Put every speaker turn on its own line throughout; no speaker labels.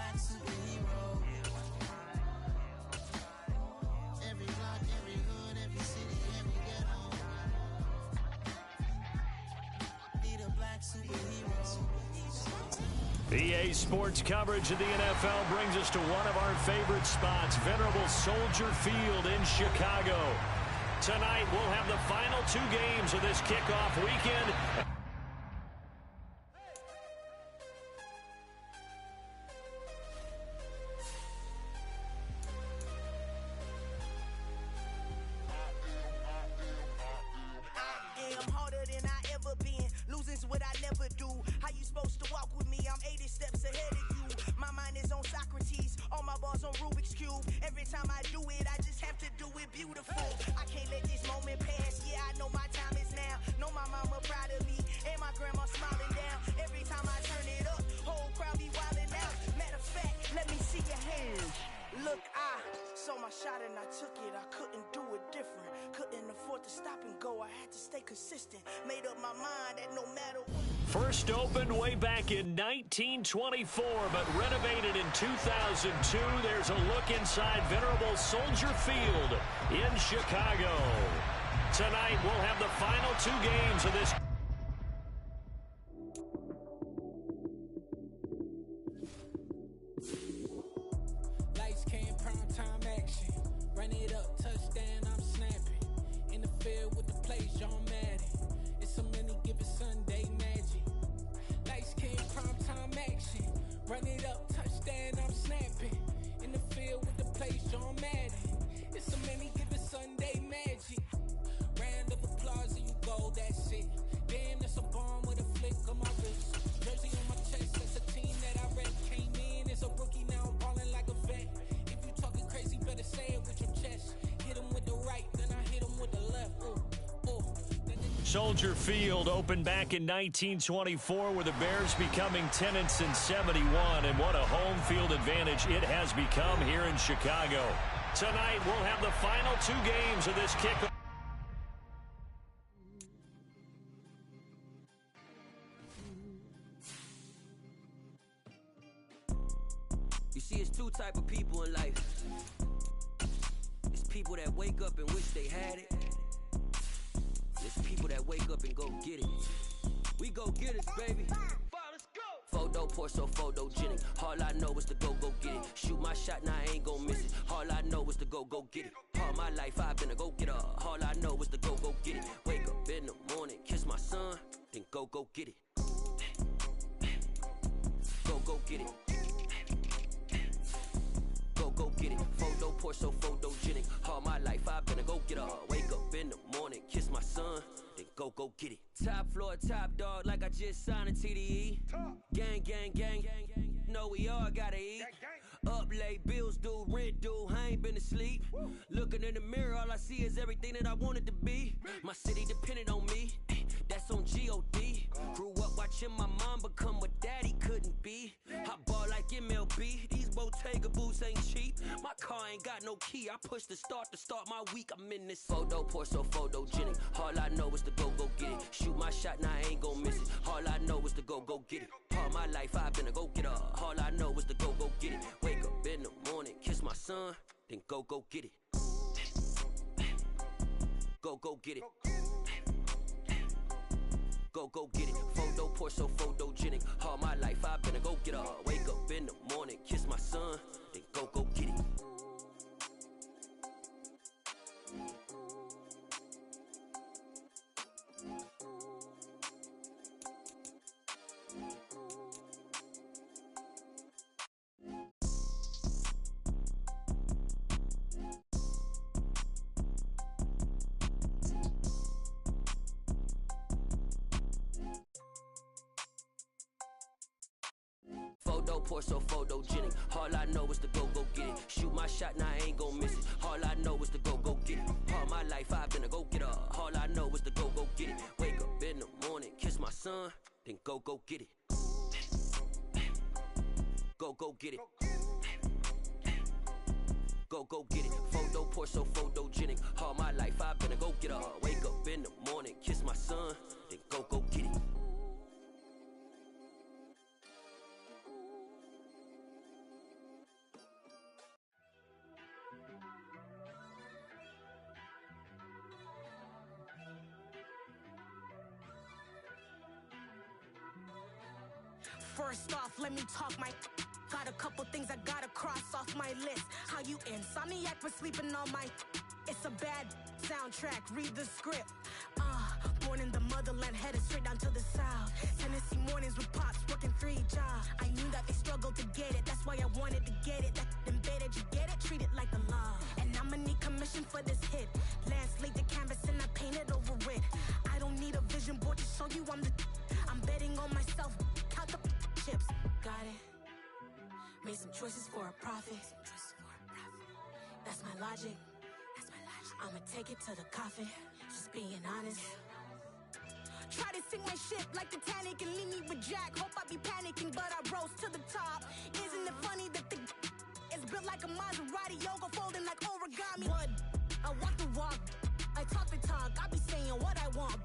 black superhero. Every block, every hood, every city, every ghetto. Need a black superhero.
EA Sports coverage of the NFL brings us to one of our favorite spots, venerable Soldier Field in Chicago. Tonight, we'll have the final two games of this kickoff weekend.
I'm harder than I ever been. Losing's what I never do. How you supposed to walk with me? I'm 80 steps ahead of you. My mind is on Socrates. All my balls on Rubik's Cube. Every time I do it, I just have to do it beautiful. I can't let this moment pass. Yeah, I know my time is now. Know my mama proud of me. And my grandma smiling down. Every time I turn it up, whole crowd be wildin' out. Matter of fact, let me see your hands. Look, I saw my shot and I took it. I couldn't do it different. Couldn't afford to stop and go. I had to stay consistent. Made up my mind that no matter what.
First opened way back in 1924, but renovated in 2002. There's a look inside venerable Soldier Field in Chicago. Tonight, we'll have the final two games of this.
Lights came, prime time action. Run it up, touchdown, I'm snapping. In the field with the play, John Madden. It's so many, give it Sunday magic. Lights came, prime time action. Run it up, touchdown, I'm snapping. In the field with the play, John Madden. It's so many, give it Sunday magic. Round of applause and you go, that's it. Damn, that's a bomb with a flick on my wrist. Jersey on my chest, that's a team that I rep. Came in as a rookie, now I'm ballin' like a vet. If you talking crazy, better say it with your chest. Hit him with the right, then I hit him with the left.
Soldier Field opened back in 1924 with the Bears becoming tenants in 71, and what a home field advantage it has become here in Chicago. Tonight, we'll have the final two games of this kickoff.
You see, it's two type of people in life. It's people that wake up and wish they had it. There's people that wake up and go get it. We go get it, baby. Let's go. Photo pour so photogenic. All I know is to go get it. Shoot my shot, now I ain't gon' miss it. All I know is to go get it. All my life I've been a go-getter. All I know is to go get it. Wake up in the morning, kiss my son, then go get it. Go get it. Go get it. Photo pour so photogenic. All my life I've been a go-getter. Wake up in the morning, kiss my son, then go get it. Top floor, top dog, like I just signed a TDE. Gang. Know we all gotta eat. Up late, bills due, rent due, I ain't been asleep. Looking in the mirror, all I see is everything that I wanted to be. My city depended on me, that's on G.O.D. Grew up watching my mom become what daddy couldn't be. I ball like MLB, these Bottega boots ain't cheap. My car ain't got no key, I push the start to start my week. I'm in this photo pour so photogenic. All I know is to go get it. Shoot my shot, now I ain't gon' miss it. All I know is to go get it. All my life I've been a go-getter. All I know is to go get it. Wake up in the morning, kiss my son, then go get it. Go get it. Go get it. Photo pour so photogenic. All my life I've been a go-getter. Wake up in the morning, kiss my son, then go get it. Photo pour so photogenic. All I know is to go get it. Shoot my shot, now I ain't gon' miss it. All I know is to go get it. All my life I've been a go-getter. All I know is to go get it. Wake up in the morning, kiss my son, then go get it. Go get it. Go get it. Photo pour so photogenic. All my life I've been a go-getter. Wake up in the morning, kiss my son, then go get it.
First off, let me talk my. Got a couple things I gotta cross off my list. How you insomniac for sleeping on my. It's a bad soundtrack, read the script. Born in the motherland, headed straight down to the south. Tennessee mornings with pops, working 3 jobs. I knew that they struggled to get it, that's why I wanted to get it. That embedded, you get it, treat it like a law. And I'ma need commission for this hit. Lance laid the canvas and I painted over it. I don't need a vision board to show you I'm betting on myself, count the chips. Got it. Made some choices for a profit. That's my logic. I'ma take it to the coffin, just being honest. Try to sink my ship like Titanic and leave me with Jack. Hope I be panicking, but I rose to the top. Isn't it funny that the is built like a Maserati, yoga folding like origami? What? I walk the walk, I talk the talk, I be saying what I want.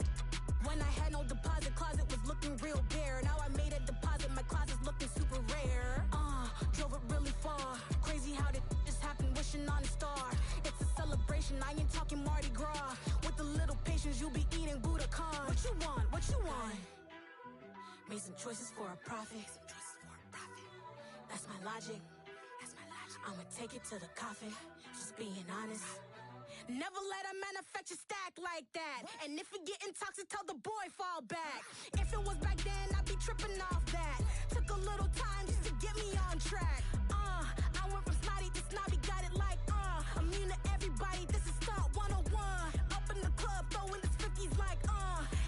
When I had no deposit, closet was looking real bare. Now I made a deposit, my closet's looking super rare. Drove it really far. Crazy how did this happen, wishing on a star. It's a celebration, I ain't talking Mardi Gras. With a little patience, you'll be eating Budokan. What you want? What you want? Made some choices for a profit. That's my logic. I'ma take it to the coffin, just being honest. Never let a manufacture stack like that. And if it getting toxic, tell the boy fall back. If it was back then, I'd be tripping off that. Took a little time just to get me on track. I went from snotty to snobby, got it like, immune to everybody, this is stunt 101. Up in the club, throwing this 50s like,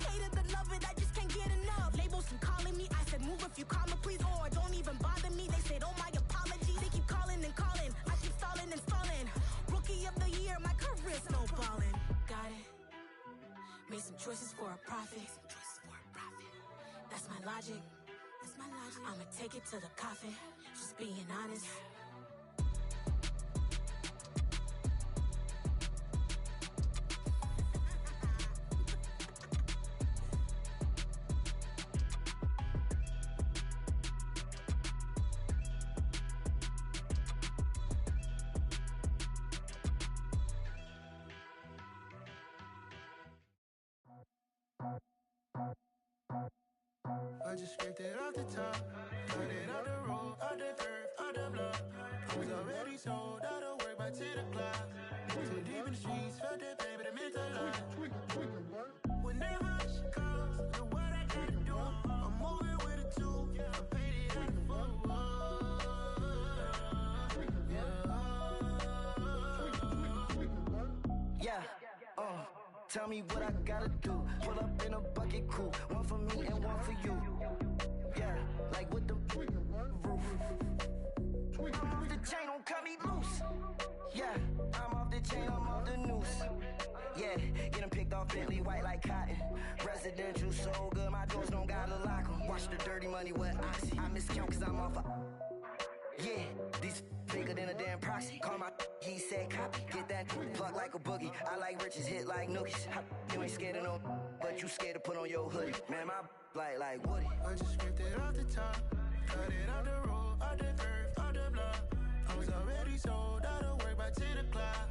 hate it, love it, I just can't get enough. Labels from calling me, I said move if you call me, please, or don't even bother me. They said, oh my apology, they keep calling and calling. I keep stalling and stalling. Rookie of the year, my career snowballing. Got it. Made some choices for a profit. That's my logic. I'ma take it to the coffin, just being honest.
I just scraped it off the top, cut it out the road, out the dirt, out the block. I was already sold, out of work by 10 o'clock. Too deep in the streets, felt that pain, but it meant a lot. Whenever she calls, do what I gotta do. I'm moving with a two, I paid it out the full.
Yeah, tell me what I gotta do. Pull up in a bucket crew, one for me and one for you. Yeah, like with the roof. I'm off the chain, don't cut me loose. Yeah, I'm off the chain, I'm off the noose. Yeah, getting picked off Bentley white like cotton. Residential so good, my doors don't gotta lock 'em. Watch the dirty money with oxy. I miscount cause I'm off a. Yeah, these bigger than a damn proxy. Call my he said copy. Get that plug like a boogie. I like riches, hit like nookies. You ain't scared of no, but you scared to put on your hoodie. Man, my like Woody.
I just scraped it off the top, cut it out the road, out the dirt, out the block. I was already sold, out of work by 10 o'clock.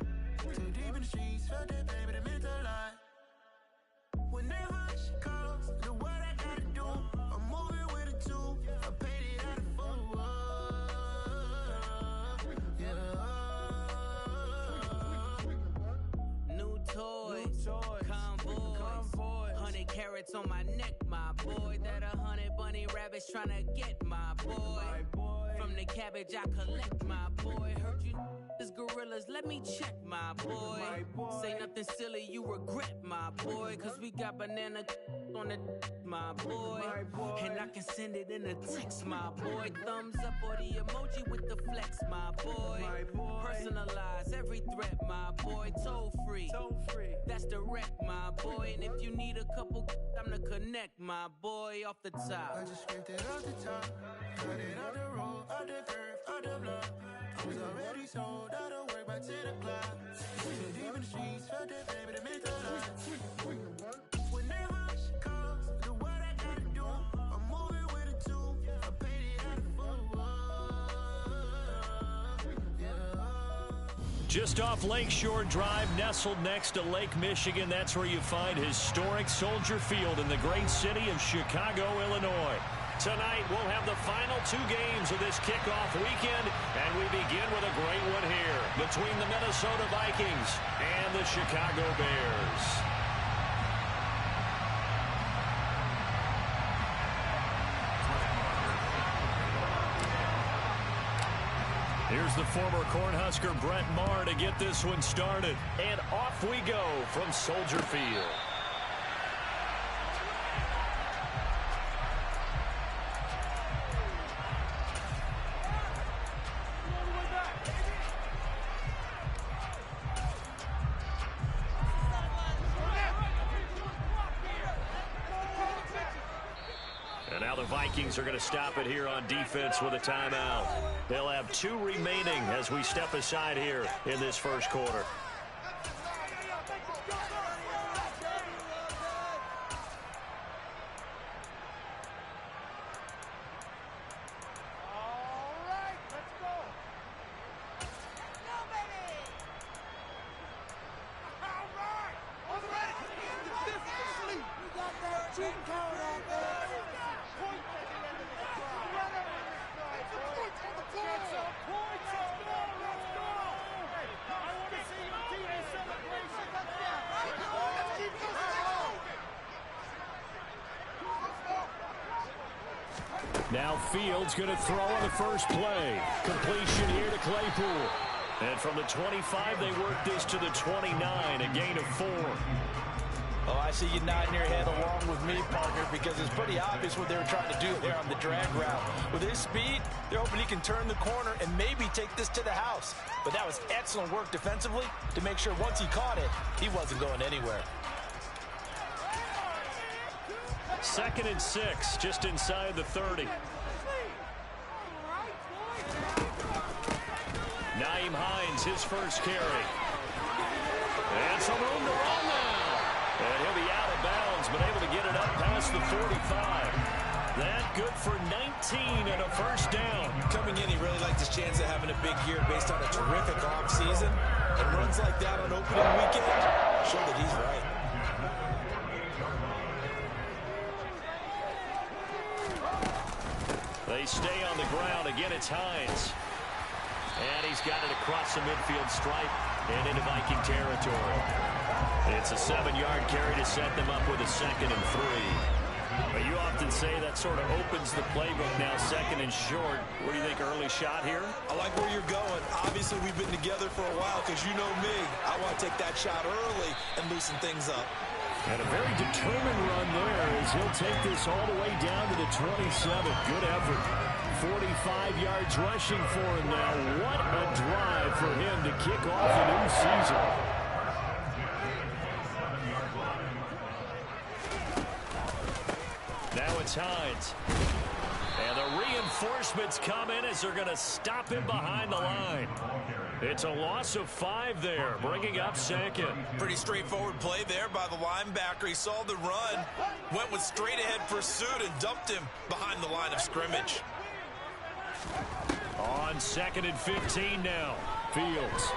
Too deep in the streets, felt that pain, but it meant a lot. Whenever she calls, do what I gotta do. I'm moving with a two, I paid it out of full.
New toys, convoys, 100 carats on my neck, my boy. That 100 bunny rabbits tryna get my boy. From the cabbage I collect, my boy. Heard you is gorillas, let me check, my boy. Say nothing silly, you regret, my boy. Cause we got banana on the my boy. And I can send it in a text, my boy. Thumbs up or the emoji with the flex, my boy. Personalize every threat, my boy. Toll free, that's direct, my boy. And if you need a couple, I'm to connect, my boy, off the top.
I just scraped it off the top, cut it out the road, out the dirt, out the block. I was already sold, out of work by 10 o'clock. Too deep in the streets, felt that pain, but it meant a lot. Whenever she calls, do what I gotta do. I'm moving with a two, I paid it out of full.
Just off Lakeshore Drive, nestled next to Lake Michigan, that's where you find historic Soldier Field in the great city of Chicago, Illinois. Tonight, we'll have the final 2 games of this kickoff weekend, and we begin with a great one here between the Minnesota Vikings and the Chicago Bears. Here's the former Cornhusker Brett Maher to get this one started. And off we go from Soldier Field. And now the Vikings are going to stop it here on defense with a timeout. They'll have 2 remaining as we step aside here in this first quarter. Now Fields going to throw on the first play. Completion here to Claypool. And from the 25, they work this to the 29, a gain of 4.
Oh, I see you nodding your head along with me, partner, because it's pretty obvious what they were trying to do there on the drag route. With his speed, they're hoping he can turn the corner and maybe take this to the house. But that was excellent work defensively to make sure once he caught it, he wasn't going anywhere.
2nd and 6, just inside the 30. Nyheim Hines, his first carry. And some room to run now. And he'll be out of bounds, but able to get it up past the 45. That good for 19 and a first down.
Coming in, he really liked his chance of having a big year based on a terrific offseason. And runs like that on opening weekend show that he's right.
They stay on the ground. Again, it's Hines. And he's got it across the midfield stripe and into Viking territory. It's a 7-yard carry to set them up with a 2nd and 3. But you often say that sort of opens the playbook now, 2nd and short. What do you think, early shot here?
I like where you're going. Obviously, we've been together for a while because you know me. I want to take that shot early and loosen things up.
And a very determined run there as he'll take this all the way down to the 27. Good effort. 45 yards rushing for him now. What a drive for him to kick off a new season. Now it's Hines. And the reinforcements come in as they're going to stop him behind the line. It's a loss of 5 there, bringing up 2nd.
Pretty straightforward play there by the linebacker. He saw the run, went with straight-ahead pursuit, and dumped him behind the line of scrimmage.
On 2nd and 15 now. Fields.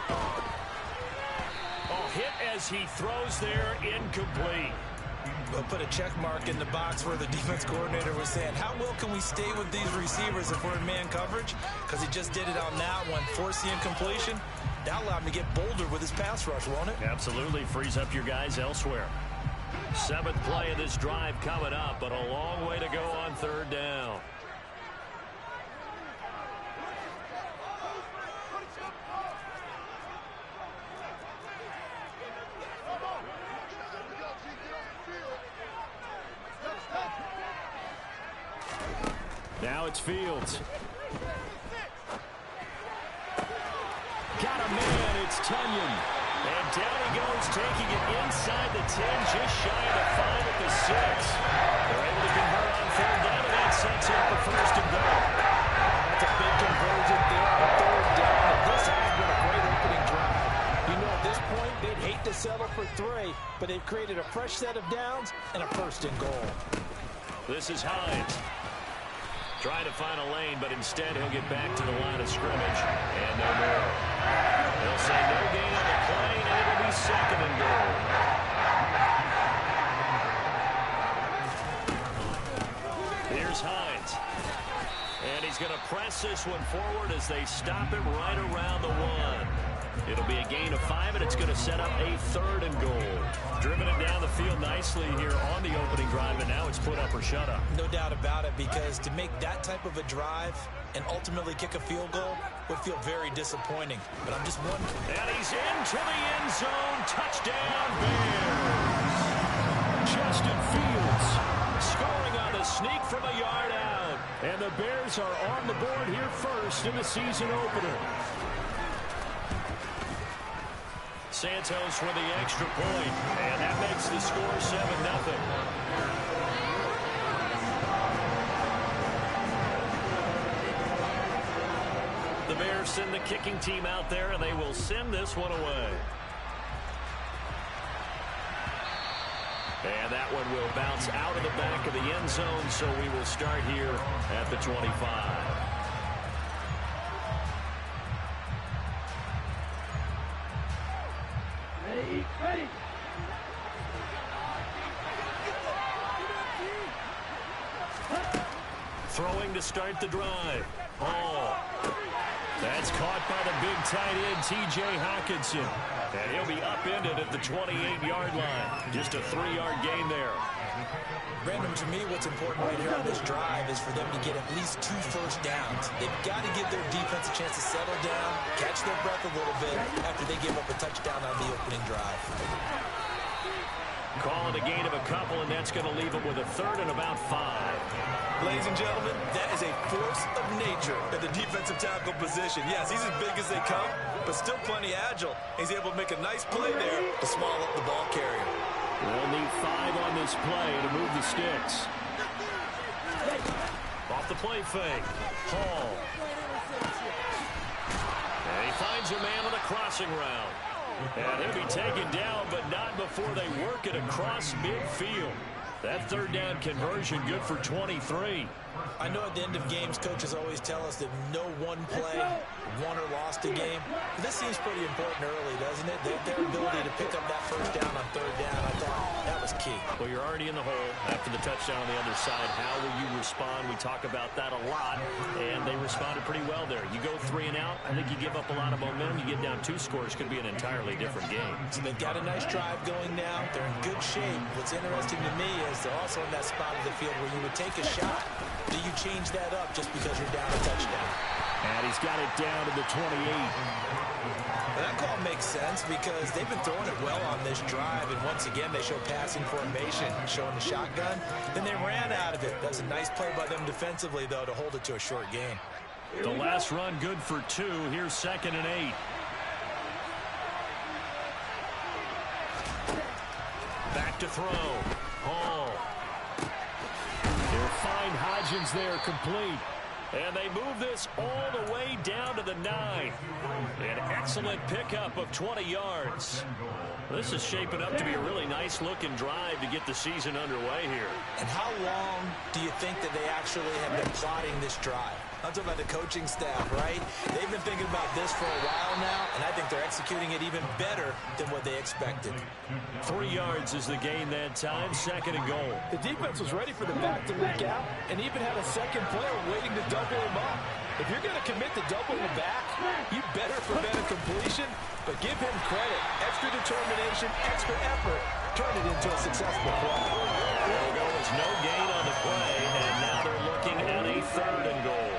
Oh, hit as he throws there, incomplete.
We'll put a check mark in the box where the defense coordinator was saying, how well can we stay with these receivers if we're in man coverage? Because he just did it on that one, forced the incompletion. That allowed him to get bolder with his pass rush, won't it?
Absolutely, frees up your guys elsewhere. 7th play of this drive coming up, but a long way to go on 3rd down. Now it's Fields. Got a man, it's Tunyon. And down he goes, taking it inside the 10, just shy of the 5 at the 6. They're able to convert on 3rd down, and that sets up the 1st and goal.
That's a big conversion there on 3rd down, and this has been a great opening drive. You know, at this point, they'd hate to settle for 3, but they've created a fresh set of downs and a 1st and goal.
This is Hines. Trying to find a lane, but instead he'll get back to the line of scrimmage. And no more. They'll say no gain on the play, and it'll be 2nd and goal. Here's Hines. going to press this one forward as they stop him right around the 1. It'll be a gain of 5, and it's going to set up a 3rd and goal. Driven it down the field nicely here on the opening drive, and now it's put up or shut up.
No doubt about it, because to make that type of a drive and ultimately kick a field goal would feel very disappointing. But I'm just wondering.
And he's into the end zone. Touchdown, Bears. Justin Fields scoring on the sneak from a yard out. And the Bears are on the board here first in the season opener. Santos for the extra point, and that makes the score 7-0. The Bears send the kicking team out there, and they will send this one away. And that one will bounce out of the back of the end zone, so we will start here at the 25.
Ready.
Throwing to start the drive. Hall. That's caught by the big tight end, T.J. Hockenson. And he'll be upended at the 28-yard line. Just a 3-yard gain there.
Brandon, to me, what's important right here on this drive is for them to get at least 2 first downs. They've got to give their defense a chance to settle down, catch their breath a little bit after they give up a touchdown on the opening drive.
Calling a gain of a couple, and that's going to leave them with a 3rd and about 5.
Ladies and gentlemen, that is a force of nature at the defensive tackle position. Yes, he's as big as they come, but still plenty agile. He's able to make a nice play there to swallow up the ball carrier.
We'll need 5 on this play to move the sticks. Off the play fake. Hall. And he finds a man on the crossing route. And he'll be taken down, but not before they work it across midfield. That 3rd down conversion good for 23.
I know at the end of games, coaches always tell us that no one play won or lost a game. But this seems pretty important early, doesn't it? Their ability to pick up that first down on 3rd down, I thought that was key.
Well, you're already in the hole after the touchdown on the other side. How will you respond? We talk about that a lot, and they responded pretty well there. You go 3 and out, I think you give up a lot of momentum. You get down 2 scores, could be an entirely different game.
So they've got a nice drive going now. They're in good shape. What's interesting to me is they're also in that spot of the field where you would take a shot. Do you change that up just because you're down a touchdown?
And he's got it down to the 28.
Well, that call makes sense because they've been throwing it well on this drive, and once again they show passing formation, showing the shotgun. Then they ran out of it. That's a nice play by them defensively, though, to hold it to a short gain.
The last run good for 2. Here's 2nd and 8. Back to throw. Hall. They'll find Hodgins there complete. And they move this all the way down to the 9. An excellent pickup of 20 yards. This is shaping up to be a really nice-looking drive to get the season underway here.
And how long do you think that they actually have been plotting this drive? I'm talking about the coaching staff, right? They've been thinking about this for a while now, and I think they're executing it even better than what they expected.
3 yards is the gain that time, 2nd and goal.
The defense was ready for the back to leak out and even had a second player waiting to double him up. If you're going to commit to doubling the back, you better prevent a completion, but give him credit. Extra determination, extra effort. Turn it into a successful play.
There we go. There's no gain on the play, and now they're looking at a 3rd and goal.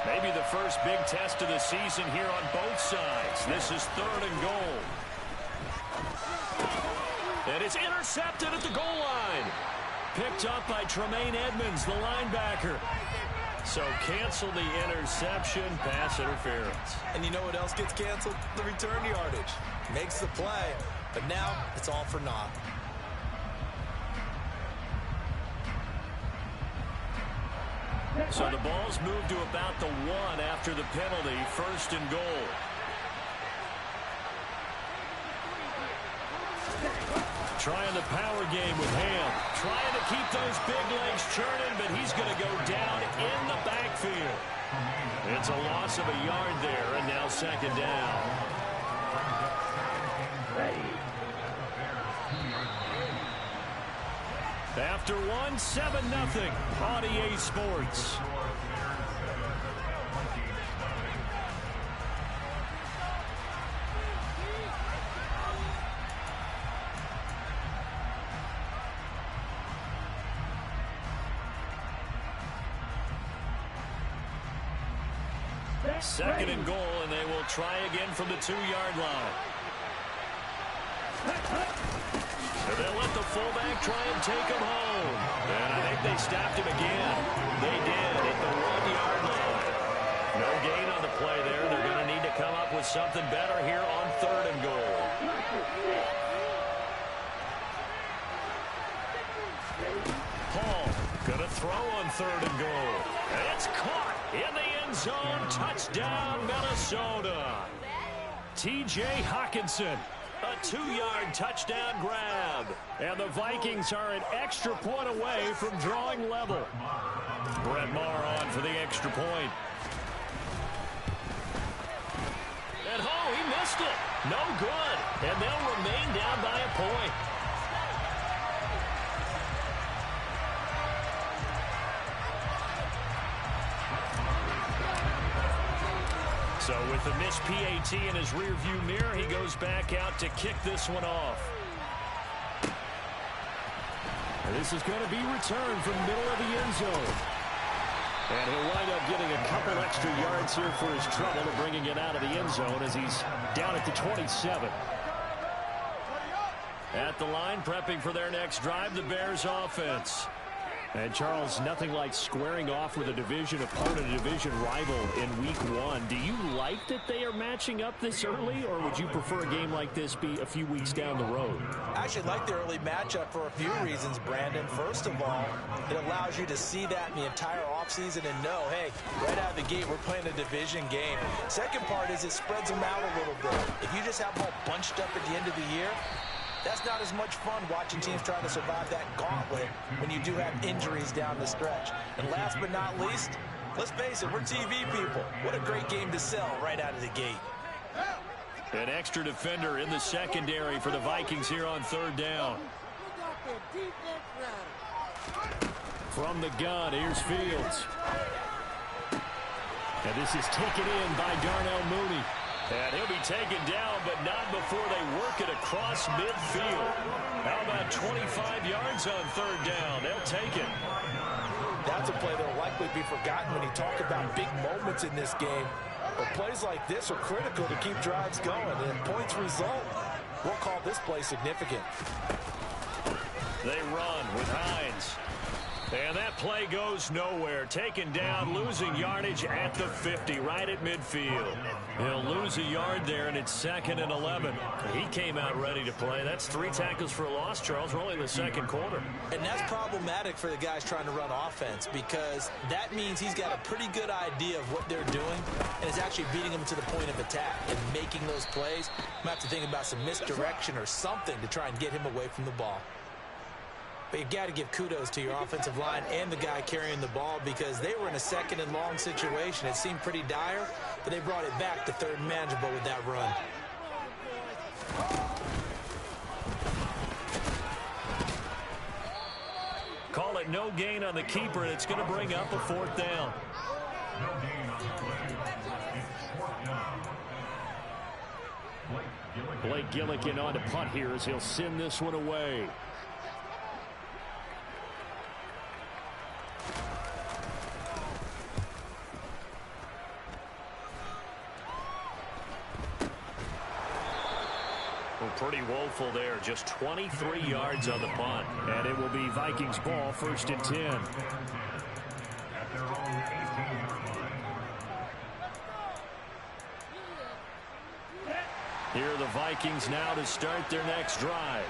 Maybe the first big test of the season here on both sides. This is 3rd and goal. And it's intercepted at the goal line. Picked up by Tremaine Edmonds, the linebacker. So cancel the interception, pass interference.
And you know what else gets canceled? The return yardage. Makes the play, but now it's all for naught.
So the ball's moved to about the 1 after the penalty, 1st and goal. Trying the power game with Ham. Trying to keep those big legs churning, but he's going to go down in the backfield. It's a loss of a yard there, and now 2nd down. After 1, 7-0 on EA Sports. Second and goal, and they will try again from the 2-yard line. And they'll let the fullback try and take him home. And I think they stopped him again. They did at the 1-yard line. No gain on the play there. They're going to need to come up with something better here on 3rd and goal. Paul going to throw on 3rd and goal. It's caught in the end zone. Touchdown, Minnesota. T.J. Hawkinson. A 2-yard touchdown grab. And the Vikings are an extra point away from drawing level. Brett Maher on for the extra point. And he missed it. No good. And they'll remain down by a point. So with the missed PAT in his rearview mirror, he goes back out to kick this one off. And this is going to be returned from the middle of the end zone. And he'll wind up getting a couple extra yards here for his trouble to bringing it out of the end zone as he's down at the 27. At the line, prepping for their next drive, the Bears offense. And, Charles, nothing like squaring off with a division opponent, a division rival in Week 1. Do you like that they are matching up this early, or would you prefer a game like this be a few weeks down the road?
I actually like the early matchup for a few reasons, Brandon. First of all, it allows you to see that in the entire offseason and know, hey, right out of the gate, we're playing a division game. Second part is it spreads them out a little bit. If you just have them all bunched up at the end of the year, that's not as much fun watching teams trying to survive that gauntlet when you do have injuries down the stretch. And last but not least, let's face it, we're TV people. What a great game to sell right out of the gate.
An extra defender in the secondary for the Vikings here on 3rd down. From the gun, here's Fields. And this is taken in by Darnell Mooney. And he'll be taken down, but not before they work it across midfield. How about 25 yards on 3rd down? They'll take it.
That's a play that will likely be forgotten when you talk about big moments in this game. But plays like this are critical to keep drives going. And points result, we'll call this play significant.
They run with Hines. And that play goes nowhere. Taken down, losing yardage at the 50, right at midfield. He'll lose a yard there, and it's 2nd and 11. He came out ready to play. That's 3 tackles for a loss, Charles. We're only in the 2nd quarter.
And that's problematic for the guys trying to run offense because that means he's got a pretty good idea of what they're doing and is actually beating them to the point of attack and making those plays. Might have to think about some misdirection or something to try and get him away from the ball. But you got to give kudos to your offensive line and the guy carrying the ball because they were in a 2nd and long situation. It seemed pretty dire, but they brought it back to 3rd and manageable with that run.
Call it no gain on the keeper, and it's going to bring up a 4th down. Blake Gillikin on to punt here as he'll send this one away. Pretty woeful there. Just 23 yards on the punt. And it will be Vikings ball, 1st and 10. Here are the Vikings now to start their next drive.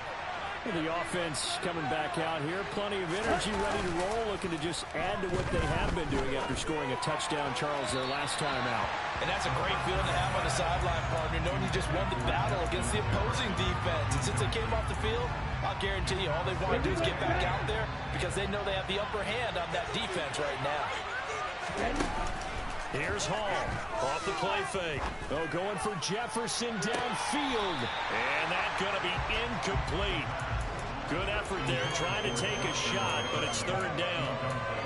The offense coming back out here. Plenty of energy, ready to roll, looking to just add to what they have been doing after scoring a touchdown, Charles, their last time out.
And that's a great feeling to have on the sideline, partner, knowing you just won the battle against the opposing defense. And since they came off the field, I'll guarantee you all they want to do is get back out there because they know they have the upper hand on that defense right now.
Here's Hall off the play fake. Oh, going for Jefferson downfield. And that's going to be incomplete. Good effort there, trying to take a shot, but it's 3rd down.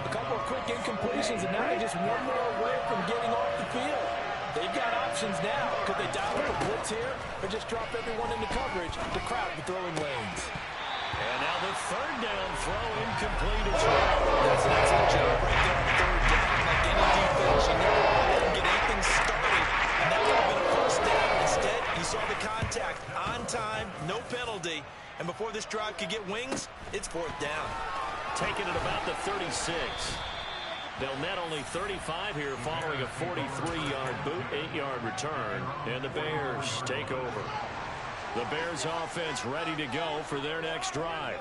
A couple of quick incompletions, and now they're just one more away from getting off the field. They've got options now. Could they dial up a blitz here or just drop everyone into coverage to crowd the throwing lanes?
And now the third down throw incomplete as well.
That's an excellent job right there on third down. Like any defense, you never want to let them get anything started. And that would have been a first down. Instead, you saw the contact on time, no penalty. And before this drive could get wings, it's fourth down.
Taken at about the 36. They'll net only 35 here following a 43-yard boot, 8-yard return. And the Bears take over. The Bears offense ready to go for their next drive.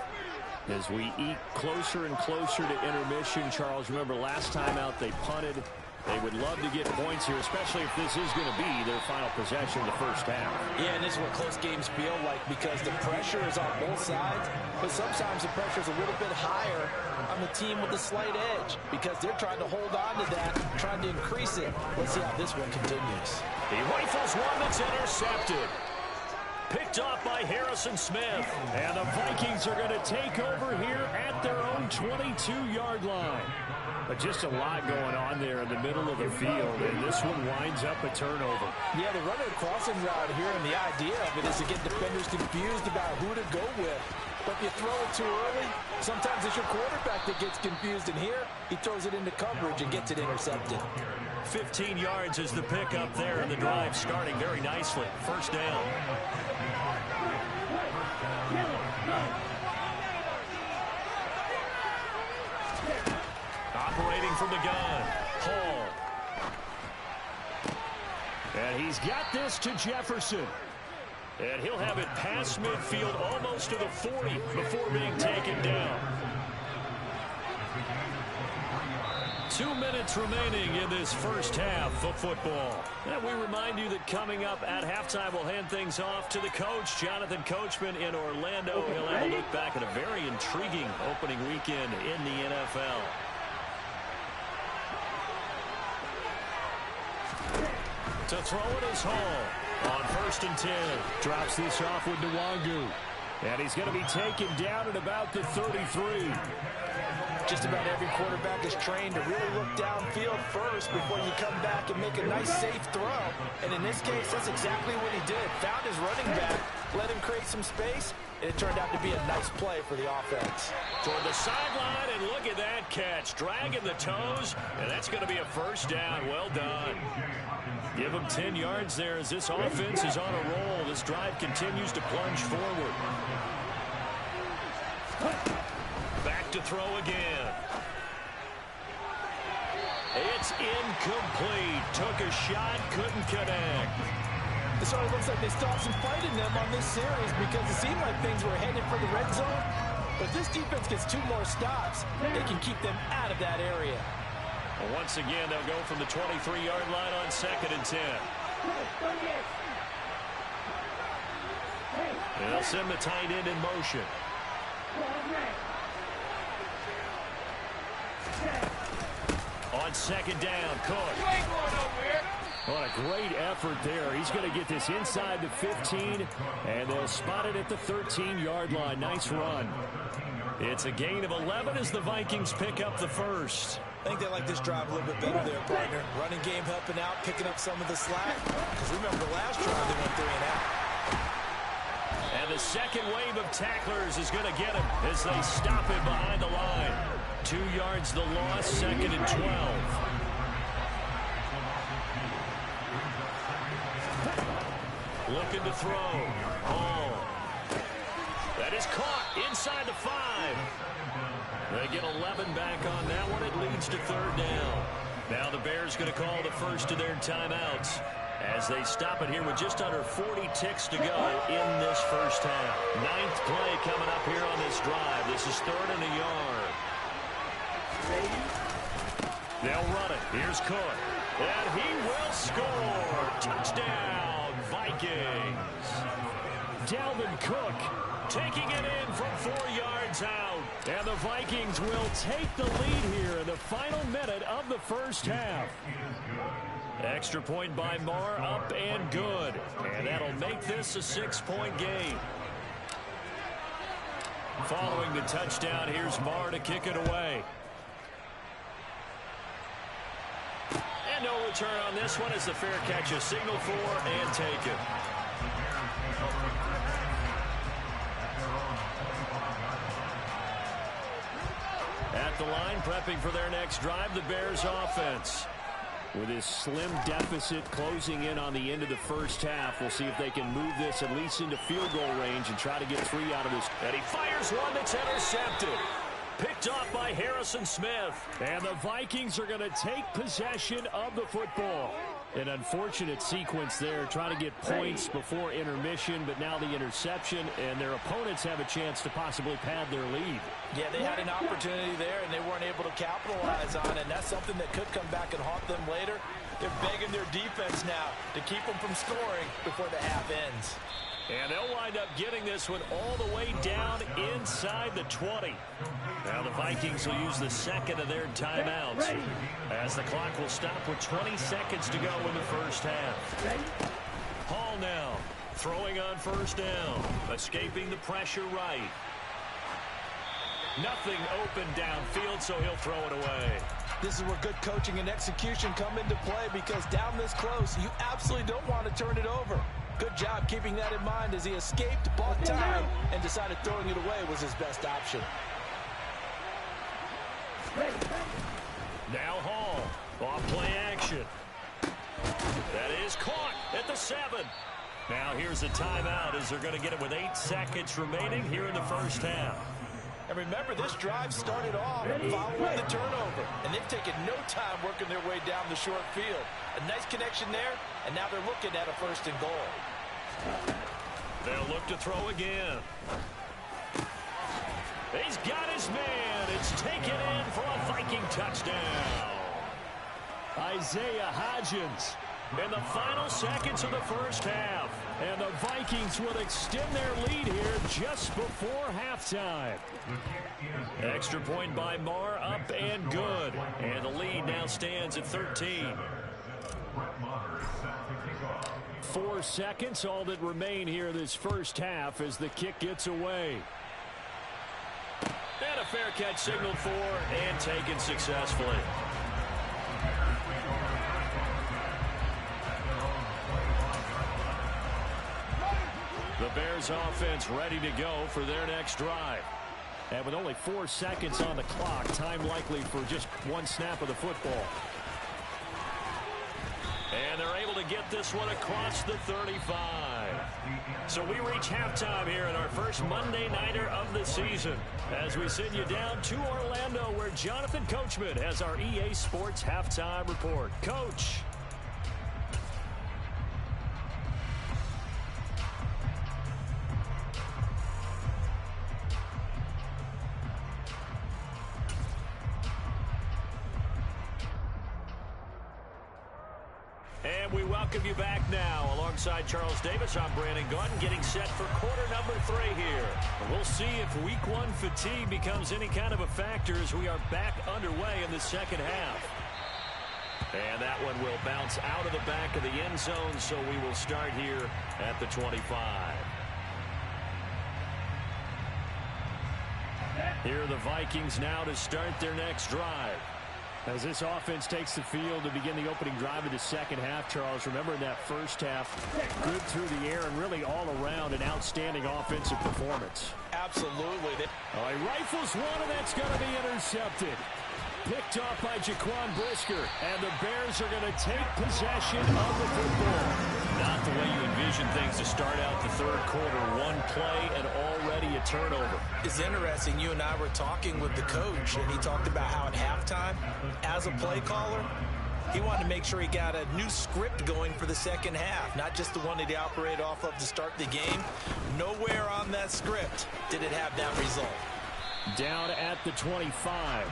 As we eat closer and closer to intermission, Charles, remember last time out they punted. They would love to get points here, especially if this is going to be their final possession of the first half.
Yeah, and this is what close games feel like because the pressure is on both sides, but sometimes the pressure is a little bit higher on the team with the slight edge because they're trying to hold on to that, trying to increase it. Let's see how this one continues.
He rifles one that's intercepted. Picked off by Harrison Smith. And the Vikings are going to take over here at their own 22-yard line. But just a lot going on there in the middle of the field, and this one winds up a turnover.
Yeah, the runner crossing route here, and the idea of it is to get defenders confused about who to go with. But if you throw it too early, sometimes it's your quarterback that gets confused, and here he throws it into coverage and gets it intercepted.
15 yards is the pickup there, and the drive starting very nicely. First down. Operating from the gun, Hall. And he's got this to Jefferson. And he'll have it past midfield almost to the 40 before being taken down. 2 minutes remaining in this first half of football. And we remind you that coming up at halftime, we'll hand things off to the coach, Jonathan Coachman in Orlando. He'll have a look back at a very intriguing opening weekend in the NFL. To throw it is Hall on 1st and 10. Drops this off with Nwangu. And he's going to be taken down at about the 33.
Just about every quarterback is trained to really look downfield first before you come back and make a nice, safe throw. And in this case, that's exactly what he did. Found his running back, let him create some space, and it turned out to be a nice play for the offense.
Toward the sideline, and look at that catch. Dragging the toes, and that's going to be a first down. Well done. Give him 10 yards there as this offense is on a roll. This drive continues to plunge forward. Back to throw again. It's incomplete. Took a shot, couldn't connect.
It sort of looks like they stopped some fight in them on this series because it seemed like things were headed for the red zone. But if this defense gets 2 more stops, they can keep them out of that area.
Well, once again, they'll go from the 23-yard line on 2nd and 10. And they'll send the tight end in motion. On 2nd down, Cook. What a great effort there. He's going to get this inside the 15, and they'll spot it at the 13-yard line. Nice run. It's a gain of 11 as the Vikings pick up the first.
I think they like this drive a little bit better there, partner. Running game helping out, picking up some of the slack. Because remember, last drive they went 3 and out.
And the second wave of tacklers is going to get him as they stop him behind the line. 2 yards the loss, 2nd and 12. Looking to throw. Hall. That is caught inside the 5. They get 11 back on that one. It leads to 3rd down. Now the Bears going to call the first of their timeouts as they stop it here with just under 40 ticks to go in this first half. 9th play coming up here on this drive. This is 3rd and a yard. They'll run it. Here's Cook. And he will score. Touchdown, Vikings. Dalvin Cook taking it in from 4 yards out. And the Vikings will take the lead here in the final minute of the first half. Extra point by Marr, up and good. And that'll make this a 6-point game. Following the touchdown, here's Marr to kick it away. And no return on this one as the fair catch is signaled for and taken. the line, prepping for their next drive, the Bears offense. With his slim deficit closing in on the end of the first half, we'll see if they can move this at least into field goal range and try to get 3 out of this. And he fires one that's intercepted. Picked off by Harrison Smith. And the Vikings are going to take possession of the football. An unfortunate sequence there, trying to get points before intermission, but now the interception, and their opponents have a chance to possibly pad their lead.
Yeah, they had an opportunity there, and they weren't able to capitalize on it, and that's something that could come back and haunt them later. They're begging their defense now to keep them from scoring before the half ends.
And they'll wind up getting this one all the way down inside the 20. Now the Vikings will use the second of their timeouts as the clock will stop with 20 seconds to go in the first half. Hall now throwing on first down, escaping the pressure right. Nothing open downfield, so he'll throw it away.
This is where good coaching and execution come into play, because down this close, you absolutely don't want to turn it over. Good job keeping that in mind as he escaped, bought time, and decided throwing it away was his best option.
Now Hall, off play action. That is caught at the 7. Now here's a timeout as they're going to get it with 8 seconds remaining here in the first half.
And remember, this drive started off following the turnover, and they've taken no time working their way down the short field. A nice connection there, and now they're looking at a 1st and goal.
They'll look to throw again. He's got his man. It's taken in for a Viking touchdown. Isaiah Hodgins in the final seconds of the first half. And the Vikings will extend their lead here just before halftime. Extra point by Marr, up and good. And the lead now stands at 13. 4 seconds, all that remain here this first half as the kick gets away. And a fair catch signaled for and taken successfully. The Bears offense ready to go for their next drive. And with only 4 seconds on the clock, time likely for just 1 snap of the football. And they're able to get this one across the 35. So we reach halftime here in our first Monday Nighter of the season as we send you down to Orlando, where Jonathan Coachman has our EA Sports Halftime Report. Coach. And we welcome you back now. Alongside Charles Davis, I'm Brandon Gordon, getting set for quarter number 3 here. We'll see if week 1 fatigue becomes any kind of a factor as we are back underway in the second half. And that one will bounce out of the back of the end zone, so we will start here at the 25. Here are the Vikings now to start their next drive. As this offense takes the field to begin the opening drive of the second half, Charles, remember in that first half, good through the air and really all around an outstanding offensive performance.
Absolutely.
He rifles one, and that's going to be intercepted. Picked off by Jaquan Brisker, and the Bears are going to take possession of the football. Not the way you envision things to start out the third quarter. 1 play and already a turnover.
It's interesting. You and I were talking with the coach, and he talked about how at halftime, as a play caller, he wanted to make sure he got a new script going for the second half, not just the one that he operated off of to start the game. Nowhere on that script did it have that result.
Down at the 25.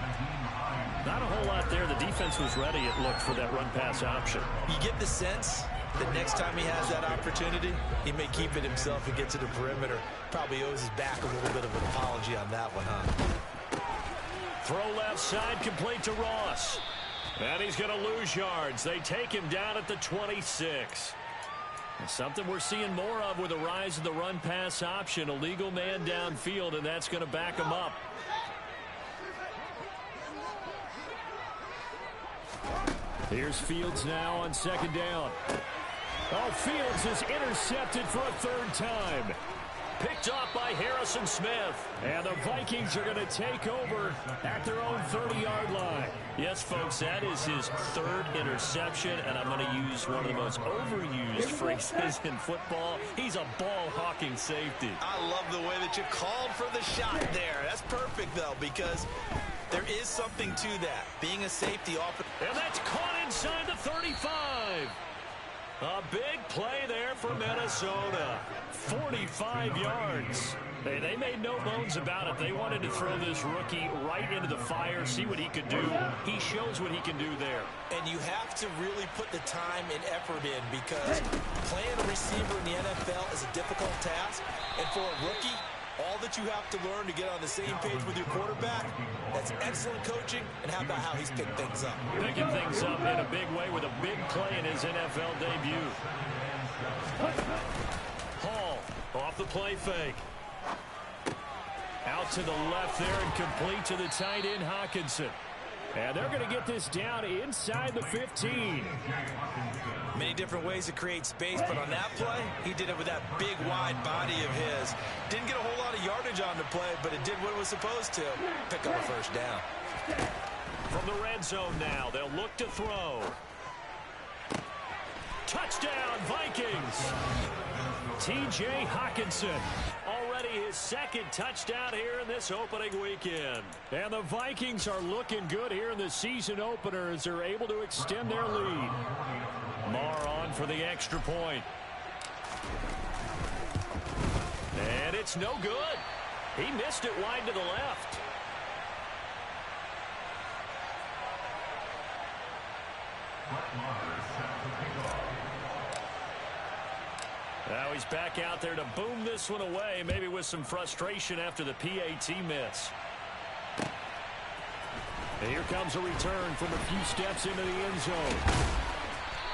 Not a whole lot there. The defense was ready, it looked, for that run-pass option.
You get the sense that next time he has that opportunity, he may keep it himself and get to the perimeter. Probably owes his back a little bit of an apology on that one, huh?
Throw left side, complete to Ross. And he's going to lose yards. They take him down at the 26. Something we're seeing more of with the rise of the run-pass option. A legal man downfield, and that's going to back him up. Here's Fields now on second down. Oh, Fields is intercepted for a 3rd time. Picked off by Harrison Smith. And the Vikings are going to take over at their own 30-yard line. Yes, folks, that is his third interception, and I'm going to use one of the most overused phrases in football. He's a ball-hawking safety.
I love the way that you called for the shot there. That's perfect, though, because there is something to that. Being a safety often.
And that's caught inside the 35. A big play there for Minnesota. 45 yards. Hey, they made no bones about it. They wanted to throw this rookie right into the fire, see what he could do. He shows what he can do there.
And you have to really put the time and effort in, because playing a receiver in the NFL is a difficult task. And for a rookie, all that you have to learn to get on the same page with your quarterback, that's excellent coaching. And how about how he's picked things up?
Picking things up in a big way with a big play in his NFL debut. Hall off the play fake. Out to the left there and complete to the tight end, Hawkinson. And they're going to get this down inside the 15.
Many different ways to create space, but on that play, he did it with that big, wide body of his. Didn't get a whole lot of yardage on the play, but it did what it was supposed to. Pick up a first down.
From the red zone now, they'll look to throw. Touchdown, Vikings! T.J. Hawkinson. Already his second touchdown here in this opening weekend. And the Vikings are looking good here in the season opener as they're able to extend their lead. Marr on for the extra point. And it's no good. He missed it wide to the left. Now he's back out there to boom this one away, maybe with some frustration after the PAT miss. And here comes a return from a few steps into the end zone.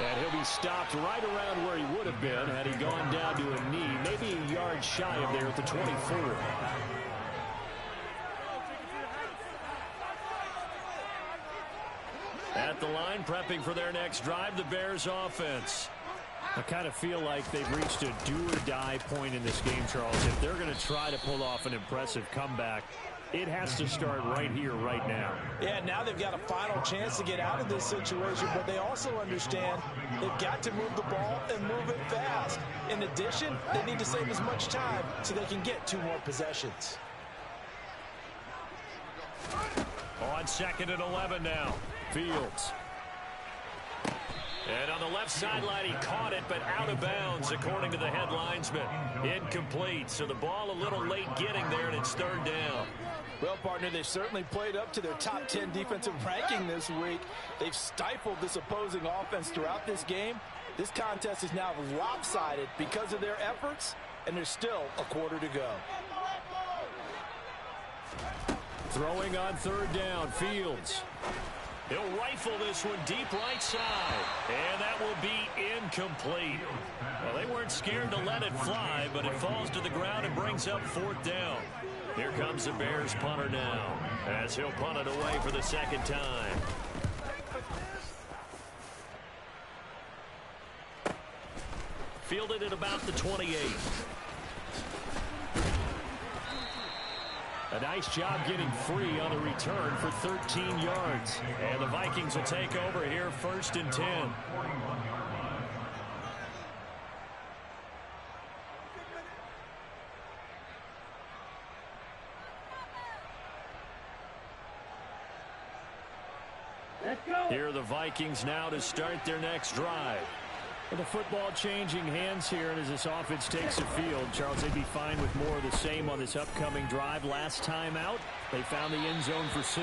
And he'll be stopped right around where he would have been had he gone down to a knee, maybe a yard shy of there at the 24. At the line, prepping for their next drive, the Bears offense. I kind of feel like they've reached a do-or-die point in this game, Charles. If they're going to try to pull off an impressive comeback, it has to start right here, right now.
Yeah, now they've got a final chance to get out of this situation, but they also understand they've got to move the ball and move it fast. In addition, they need to save as much time so they can get 2 more possessions.
On 2nd and 11 now. Fields. And on the left sideline, he caught it, but out of bounds, according to the head linesman. Incomplete, so the ball a little late getting there, and it's 3rd down.
Well, partner, they've certainly played up to their top 10 defensive ranking this week. They've stifled this opposing offense throughout this game. This contest is now lopsided because of their efforts, and there's still a quarter to go.
Throwing on 3rd down, Fields. He'll rifle this one deep right side. And that will be incomplete. Well, they weren't scared to let it fly, but it falls to the ground and brings up 4th down. Here comes the Bears punter now, as he'll punt it away for the 2nd time. Fielded at about the 28. A nice job getting free on the return for 13 yards. And the Vikings will take over here 1st and 10. Here are the Vikings now to start their next drive. With the football changing hands here, and as this offense takes the field, Charles, they'd be fine with more of the same on this upcoming drive. Last time out, they found the end zone for 6.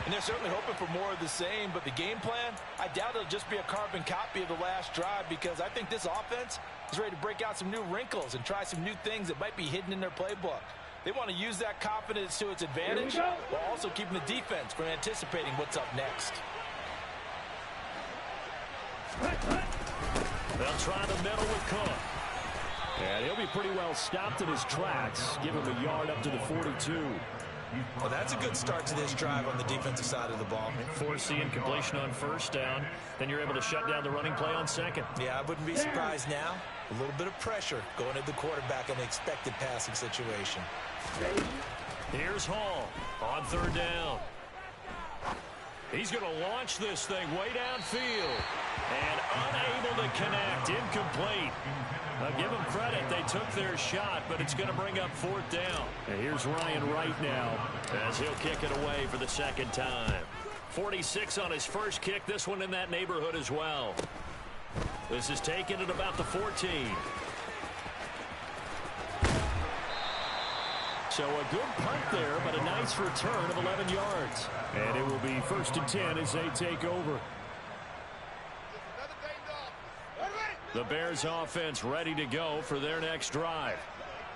And they're certainly hoping for more of the same, but the game plan, I doubt it'll just be a carbon copy of the last drive, because I think this offense is ready to break out some new wrinkles and try some new things that might be hidden in their playbook. They want to use that confidence to its advantage, while also keeping the defense from anticipating what's up next.
They'll try the middle with Cook. And he'll be pretty well stopped in his tracks. Give him a yard up to the 42.
Well, that's a good start to this drive on the defensive side of the ball.
Force the incompletion on first down. Then you're able to shut down the running play on second.
Yeah, I wouldn't be surprised now. A little bit of pressure going at the quarterback in an expected passing situation.
Here's Hall on third down. He's going to launch this thing way downfield. And unable to connect. Incomplete. Give them credit. They took their shot, but it's going to bring up fourth down. And here's Ryan Wright now as he'll kick it away for the second time. 46 on his first kick. This one in that neighborhood as well. This is taken at about the 14. So a good punt there, but a nice return of 11 yards. And it will be 1st and 10 as they take over. The Bears offense ready to go for their next drive.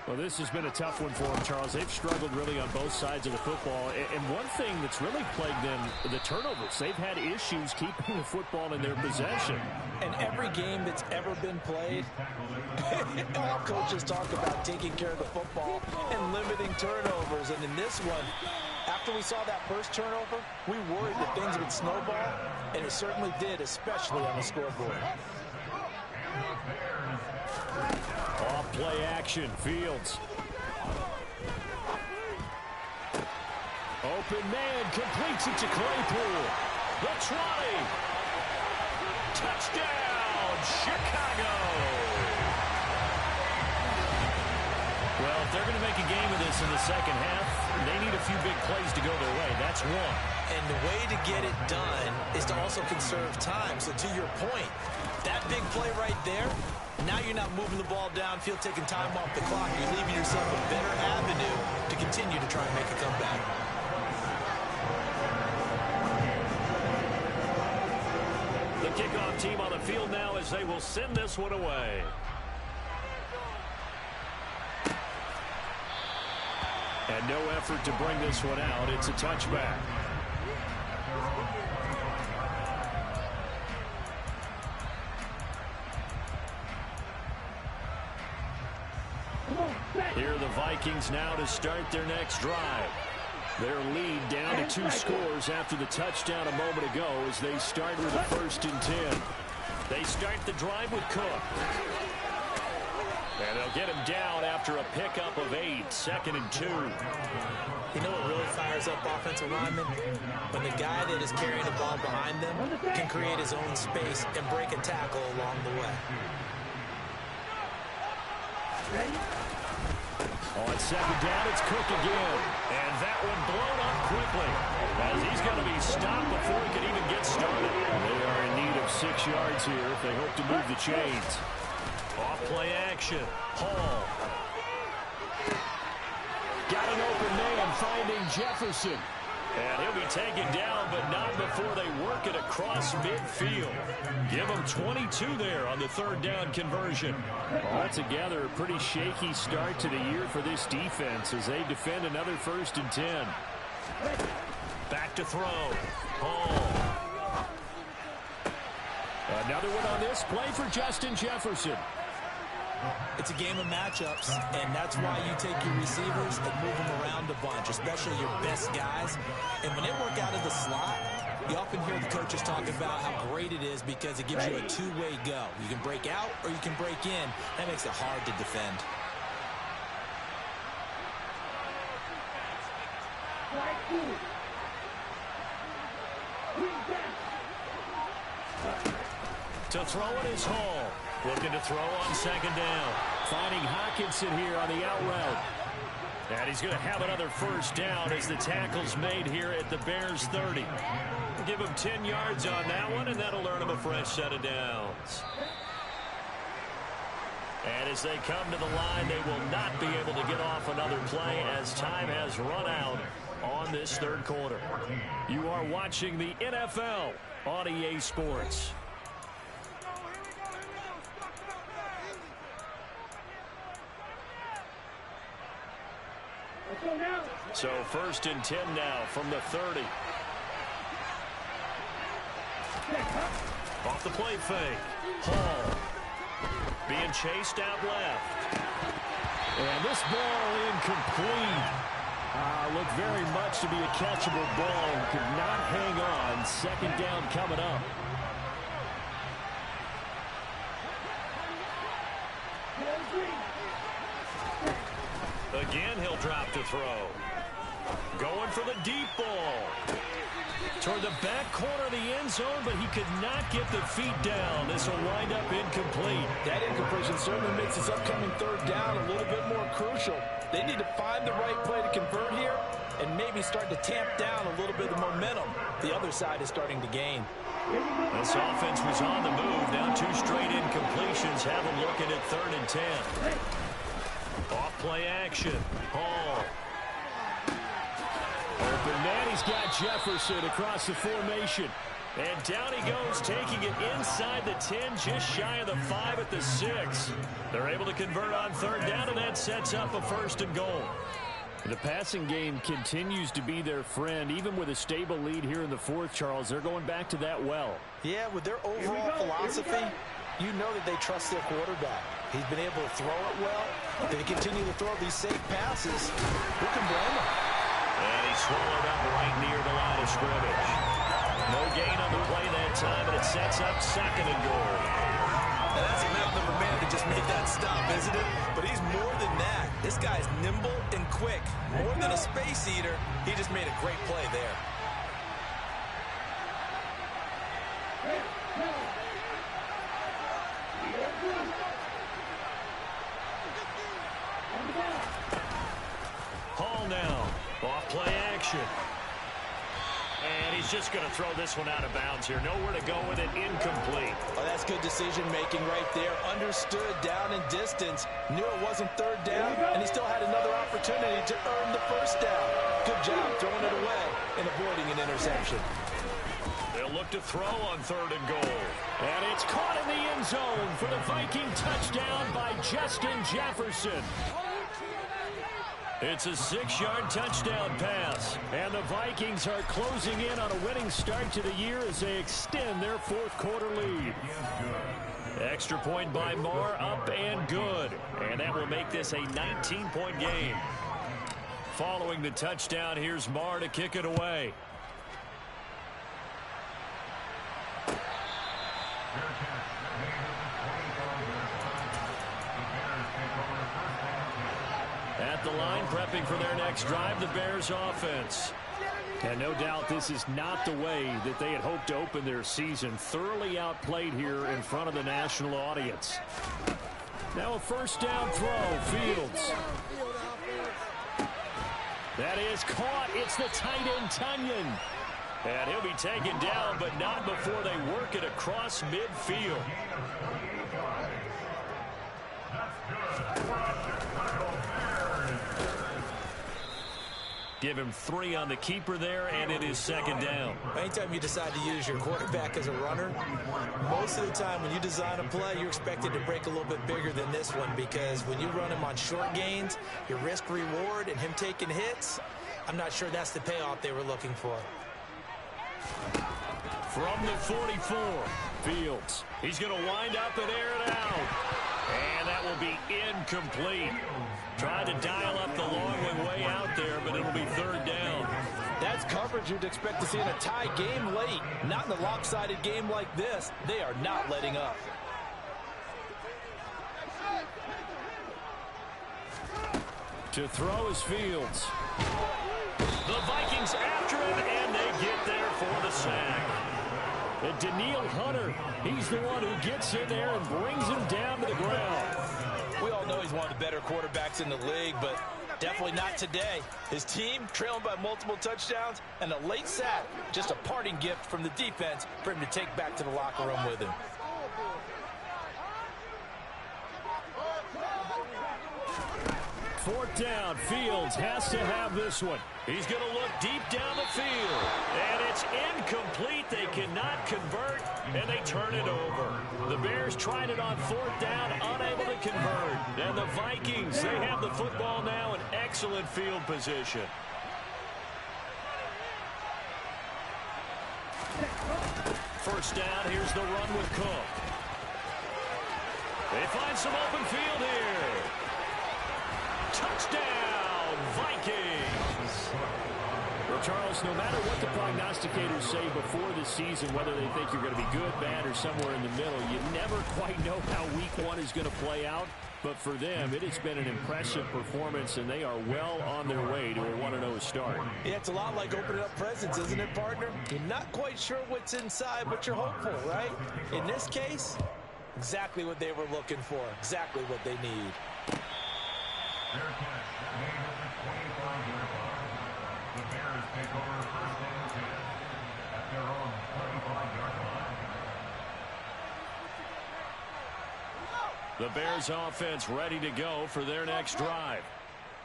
Well, this has been a tough one for them, Charles. They've struggled really on both sides of the football. And one thing that's really plagued them, the turnovers. They've had issues keeping the football in their possession.
And every game that's ever been played, all coaches talk about taking care of the football and limiting turnovers. And in this one, after we saw that first turnover, we worried that things would snowball, and it certainly did, especially on the scoreboard.
Off play action, Fields. Open man, completes it to Claypool. The 20. Touchdown, Chicago. Well, if they're going to make a game of this in the second half, they need a few big plays to go their way. That's one.
And the way to get it done is to also conserve time. So to your point, that big play right there, now you're not moving the ball downfield, taking time off the clock. You're leaving yourself a better avenue to continue to try and make a comeback.
The kickoff team on the field now as they will send this one away. And no effort to bring this one out. It's a touchback. Here are the Vikings now to start their next drive. Their lead down to 2 scores after the touchdown a moment ago as they start with a 1st and 10. They start the drive with Cook. And they'll get him down after a pickup of 8, 2nd and 2.
You know what really fires up offensive linemen? When the guy that is carrying the ball behind them can create his own space and break a tackle along the way.
On 2nd down, it's Cook again. And that one blown up quickly as he's going to be stopped before he can even get started. They are in need of 6 yards here if they hope to move the chains. Off play action. Hall. Got an open man finding Jefferson. And he'll be taken down, but not before they work it across midfield. Give him 22 there on the 3rd down conversion. Altogether, a pretty shaky start to the year for this defense as they defend another 1st and 10. Back to throw. Hall. Another one on this play for Justin Jefferson.
It's a game of matchups, and that's why you take your receivers and move them around a bunch, especially your best guys. And when they work out of the slot, you often hear the coaches talk about how great it is because it gives you a two-way go. You can break out or you can break in. That makes it hard to defend.
To throw it is Hall. Looking to throw on 2nd down. Finding Hockenson here on the out route. And he's going to have another 1st down as the tackle's made here at the Bears 30. Give him 10 yards on that one, and that'll earn him a fresh set of downs. And as they come to the line, they will not be able to get off another play as time has run out on this 3rd quarter. You are watching the NFL on EA Sports. So 1st and 10 now from the 30. Off the play fake. Hall being chased out left. And this ball incomplete. Looked very much to be a catchable ball. Could not hang on. Second down coming up. Again, he'll drop to throw. Going for the deep ball. Toward the back corner of the end zone, but he could not get the feet down. This will wind up incomplete.
That incompletion certainly makes this upcoming third down a little bit more crucial. They need to find the right play to convert here and maybe start to tamp down a little bit of the momentum the other side is starting to gain.
This offense was on the move. Now 2 straight incompletions have them looking at 3rd and 10. Off play action. Hall. Open man, he's got Jefferson across the formation. And down he goes, taking it inside the 10, just shy of the 5 at the 6. They're able to convert on 3rd down, and that sets up a 1st and goal. The passing game continues to be their friend. Even with a stable lead here in the 4th, Charles, they're going back to that well.
Yeah, with their overall philosophy, you know that they trust their quarterback. He's been able to throw it well. If they continue to throw these safe passes, who can blame them?
And he swallowed up right near the line of scrimmage. No gain on the play that time, and it sets up 2nd and goal.
And that's enough of a man to just make that stop, isn't it? But he's more than that. This guy's nimble and quick. More than a space eater, he just made a great play there.
Hall now. Off play action. And he's just going to throw this one out of bounds here. Nowhere to go with it. Incomplete.
Oh, that's good decision-making right there. Understood down and distance. Knew it wasn't 3rd down, and he still had another opportunity to earn the 1st down. Good job throwing it away and avoiding an interception.
They'll look to throw on 3rd and goal. And it's caught in the end zone for the Viking touchdown by Justin Jefferson. It's a 6-yard touchdown pass. And the Vikings are closing in on a winning start to the year as they extend their 4th quarter lead. Extra point by Marr, up and good. And that will make this a 19-point game. Following the touchdown, here's Marr to kick it away. At the line, prepping for their next drive, the Bears offense. And no doubt this is not the way that they had hoped to open their season. Thoroughly outplayed here in front of the national audience. Now a 1st down throw, Fields. That is caught. It's the tight end, Tunyon. And he'll be taken down, but not before they work it across midfield. Give him 3 on the keeper there, and it is 2nd down.
Anytime you decide to use your quarterback as a runner, most of the time when you design a play, you're expected to break a little bit bigger than this one, because when you run him on short gains, your risk-reward and him taking hits, I'm not sure that's the payoff they were looking for.
From the 44, Fields. He's going to wind up and air it out. And that will be incomplete. Tried to dial up the long one way out there, but it'll be 3rd down.
That's coverage you'd expect to see in a tie game late. Not in a lopsided game like this. They are not letting up.
To throw is Fields. The Vikings after him, and they get there for the sack. And Daniil Hunter, he's the one who gets in there and brings him down to the ground.
We all know he's one of the better quarterbacks in the league, but definitely not today. His team trailing by multiple touchdowns, and a late sack, just a parting gift from the defense for him to take back to the locker room with him.
Fourth down, Fields has to have this one. He's going to look deep down the field. And it's incomplete. They cannot convert, and they turn it over. The Bears tried it on 4th down, unable to convert. And the Vikings, they have the football now in excellent field position. First down, here's the run with Cook. They find some open field here. Touchdown! Vikings. Well, Charles, no matter what the prognosticators say before the season, whether they think you're going to be good, bad, or somewhere in the middle, you never quite know how week one is going to play out. But for them, it has been an impressive performance, and they are well on their way to a 1-0 start.
Yeah, it's a lot like opening up presents, isn't it, partner? You're not quite sure what's inside, but you're hopeful, right? In this case, exactly what they were looking for, exactly what they need.
The Bears take over first and 10 at their own 25-yard line.
The Bears offense ready to go for their next drive.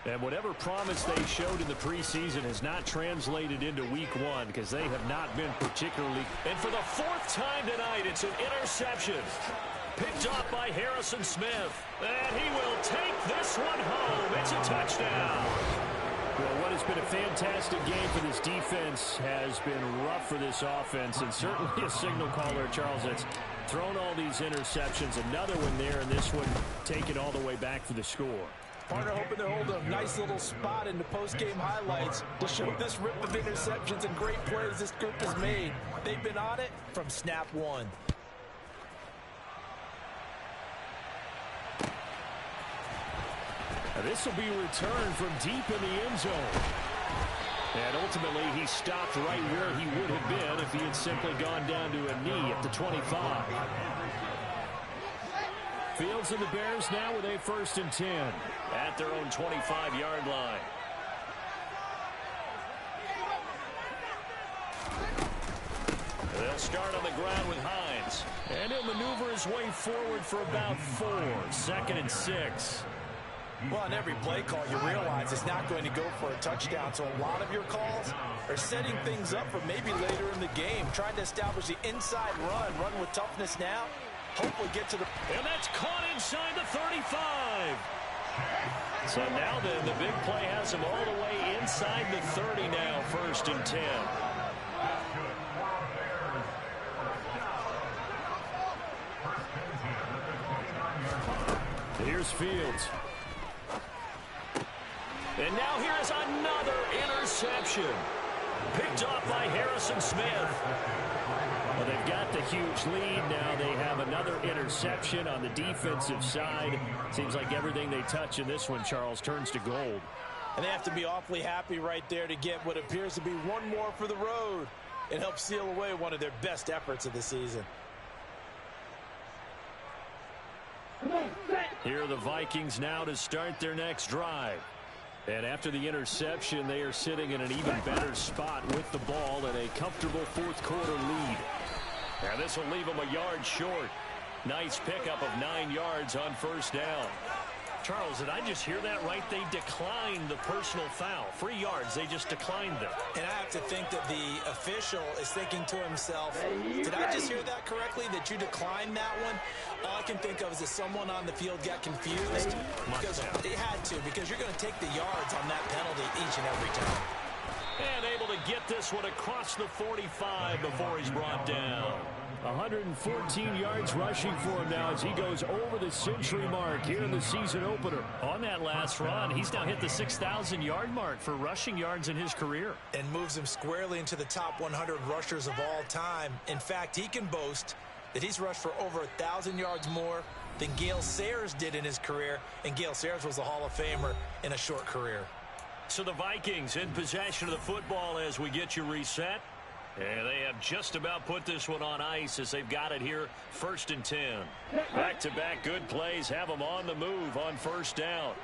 And whatever promise they showed in the preseason has not translated into week one because they have not been particularly. And for the fourth time tonight, it's an interception. Picked off by Harrison Smith. And he will take this one home. It's a touchdown. Well, what has been a fantastic game for this defense has been rough for this offense, and certainly a signal caller, Charles, that's thrown all these interceptions. Another one there, and this one taken all the way back for the score.
Partner hoping to hold a nice little spot in the post-game highlights to show this rip of interceptions and great plays this group has made. They've been on it from snap one.
This will be returned from deep in the end zone. And ultimately, he stopped right where he would have been if he had simply gone down to a knee at the 25. Fields and the Bears now with a 1st and 10 at their own 25-yard line. They'll start on the ground with Hines. And he'll maneuver his way forward for about 4. 2nd and 6.
Well, on every play call, you realize it's not going to go for a touchdown. So a lot of your calls are setting things up for maybe later in the game, trying to establish the inside run with toughness now. Hopefully get to the...
And that's caught inside the 35. So now then, the big play has him all the way inside the 30 now, 1st and 10. Here's Fields. And now here is another interception. Picked off by Harrison Smith. Well, they've got the huge lead. Now they have another interception on the defensive side. Seems like everything they touch in this one, Charles, turns to gold.
And they have to be awfully happy right there to get what appears to be one more for the road. It helps seal away one of their best efforts of the season.
Here are the Vikings now to start their next drive. And after the interception, they are sitting in an even better spot with the ball and a comfortable 4th quarter lead. And this will leave them a yard short. Nice pickup of 9 yards on 1st down. Charles, did I just hear that right? They declined the personal foul. 3 yards, they just declined them.
And I have to think that the official is thinking to himself, did I just hear that correctly, that you declined that one? All I can think of is that someone on the field got confused. Because they had to, because you're going to take the yards on that penalty each and every time.
And able to get this one across the 45 before he's brought down. 114 yards rushing for him now as he goes over the century mark here in the season opener. On that last run, he's now hit the 6,000-yard mark for rushing yards in his career.
And moves him squarely into the top 100 rushers of all time. In fact, he can boast that he's rushed for over 1,000 yards more than Gale Sayers did in his career. And Gale Sayers was a Hall of Famer in a short career.
So the Vikings in possession of the football as we get you reset. And they have just about put this one on ice as they've got it here, 1st and 10. Back-to-back good plays have them on the move on 1st down.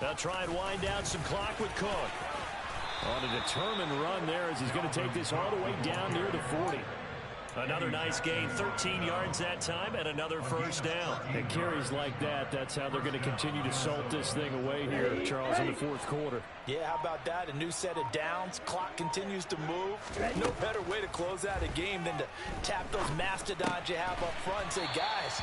They'll try and wind down some clock with Cook. On a determined run there as he's going to take this all the way down near the 40. Another nice gain, 13 yards that time, and another 1st down. And carries like that, that's how they're going to continue to salt this thing away here, Charles, in the 4th quarter.
Yeah, how about that? A new set of downs. Clock continues to move. No better way to close out a game than to tap those mastodons you have up front and say, guys,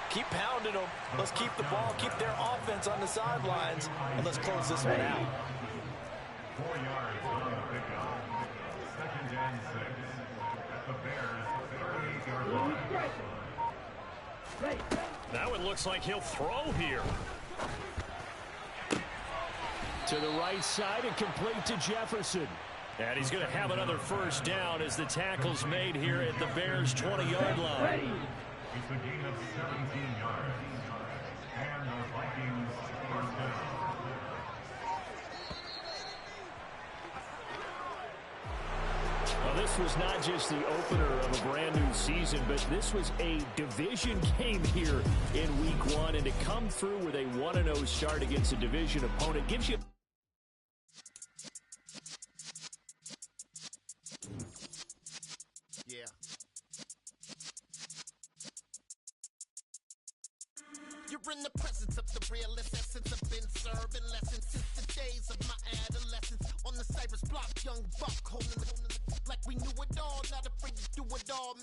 keep pounding them. Let's keep the ball, keep their offense on the sidelines, and let's close this one out.
4 yards on the pickup. 2nd and 6 at the Bears' 38-yard line.
Now it looks like he'll throw here. To the right side and complete to Jefferson. And he's going to have another first down as the tackle's made here at the Bears' 20-yard line.
It's a gain of 17 yards. And the Vikings first down.
Well, this was not just the opener of a brand new season, but this was a division game here in week 1. And to come through with a 1-0 start against a division opponent gives you...
Yeah. You're in the presence of the realest essence. I've been serving lessons since the days of my adolescence. On the Cypress block, young buck holding the like we knew it all, not afraid to do it all.